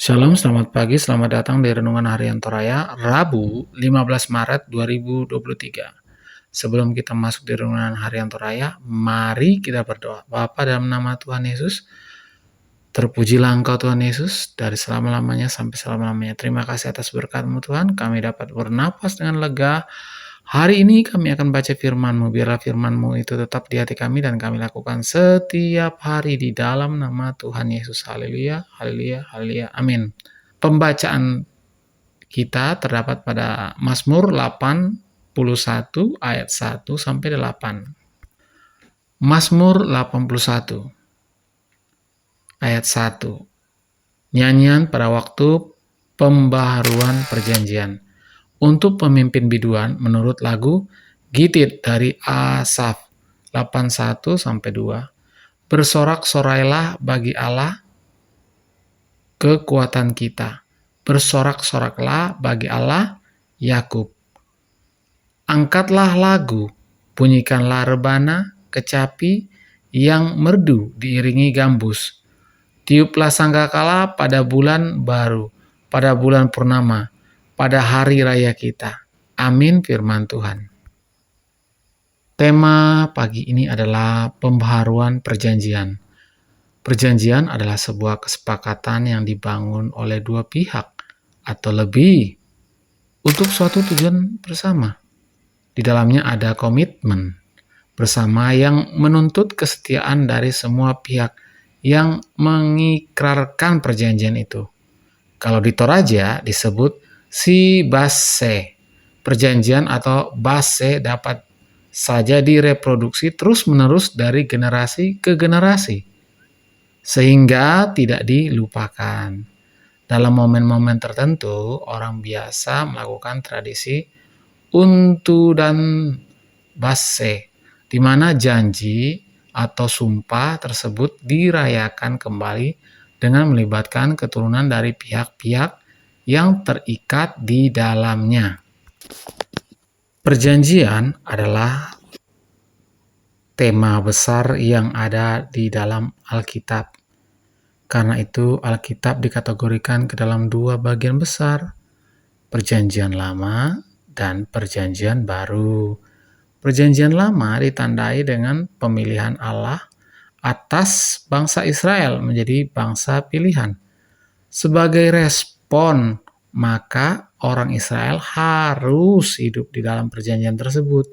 Shalom, selamat pagi, selamat datang di Renungan Harian Toraya, Rabu 15 Maret 2023. Sebelum kita masuk di Renungan Harian Toraya, mari kita berdoa. Bapa, dalam nama Tuhan Yesus, terpujilah Engkau Tuhan Yesus, dari selama-lamanya sampai selama-lamanya. Terima kasih atas berkat-Mu Tuhan, kami dapat bernapas dengan lega. Hari ini kami akan baca firman-Mu, biarlah firman-Mu itu tetap di hati kami dan kami lakukan setiap hari di dalam nama Tuhan Yesus. Haleluya, haleluya, haleluya, amin. Pembacaan kita terdapat pada Mazmur 81 ayat 1 sampai 8. Mazmur 81 ayat 1. Nyanyian pada waktu pembaharuan perjanjian. Untuk pemimpin biduan menurut lagu Gitit dari Asaf 81 sampai 2. Bersorak-sorailah bagi Allah kekuatan kita. Bersorak-soraklah bagi Allah Yakub. Angkatlah lagu, bunyikanlah rebana, kecapi yang merdu diiringi gambus. Tiuplah sangkakala pada bulan baru, pada bulan purnama, pada hari raya kita. Amin, firman Tuhan. Tema pagi ini adalah pembaharuan perjanjian. Perjanjian adalah sebuah kesepakatan yang dibangun oleh dua pihak atau lebih untuk suatu tujuan bersama. Di dalamnya ada komitmen bersama yang menuntut kesetiaan dari semua pihak yang mengikrarkan perjanjian itu. Kalau di Toraja disebut sibase. Perjanjian atau base dapat saja direproduksi terus-menerus dari generasi ke generasi, sehingga tidak dilupakan. Dalam momen-momen tertentu, orang biasa melakukan tradisi untu dan base, di mana janji atau sumpah tersebut dirayakan kembali dengan melibatkan keturunan dari pihak-pihak yang terikat di dalamnya. Perjanjian adalah tema besar yang ada di dalam Alkitab. Karena itu Alkitab dikategorikan ke dalam dua bagian besar, Perjanjian Lama dan Perjanjian Baru. Perjanjian Lama ditandai dengan pemilihan Allah atas bangsa Israel menjadi bangsa pilihan. Sebagai respon, maka orang Israel harus hidup di dalam perjanjian tersebut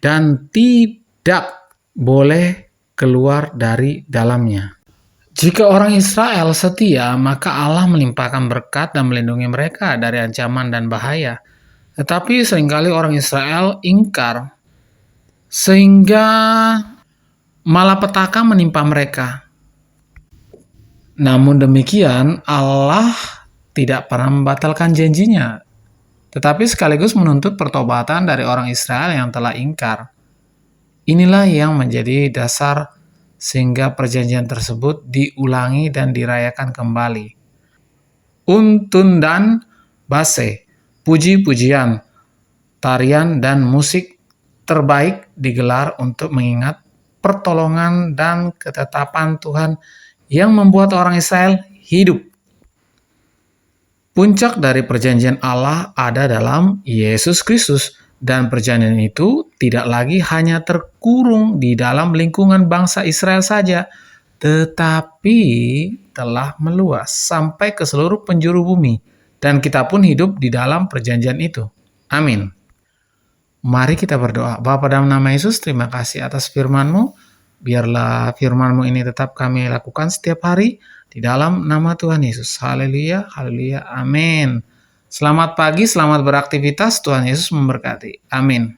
dan tidak boleh keluar dari dalamnya. Jika orang Israel setia, maka Allah melimpahkan berkat dan melindungi mereka dari ancaman dan bahaya. Tetapi seringkali orang Israel ingkar, sehingga malapetaka menimpa mereka. Namun demikian, Allah tidak pernah membatalkan janjinya, tetapi sekaligus menuntut pertobatan dari orang Israel yang telah ingkar. Inilah yang menjadi dasar sehingga perjanjian tersebut diulangi dan dirayakan kembali. Untun dan base, puji-pujian, tarian dan musik terbaik digelar untuk mengingat pertolongan dan ketetapan Tuhan yang membuat orang Israel hidup. Puncak dari perjanjian Allah ada dalam Yesus Kristus, dan perjanjian itu tidak lagi hanya terkurung di dalam lingkungan bangsa Israel saja, tetapi telah meluas sampai ke seluruh penjuru bumi, dan kita pun hidup di dalam perjanjian itu. Amin. Mari kita berdoa. Bapa, dalam nama Yesus, terima kasih atas firman-Mu. Biarlah firman-Mu ini tetap kami lakukan setiap hari di dalam nama Tuhan Yesus. Haleluya, haleluya, amin. Selamat pagi, selamat beraktivitas. Tuhan Yesus memberkati. Amin.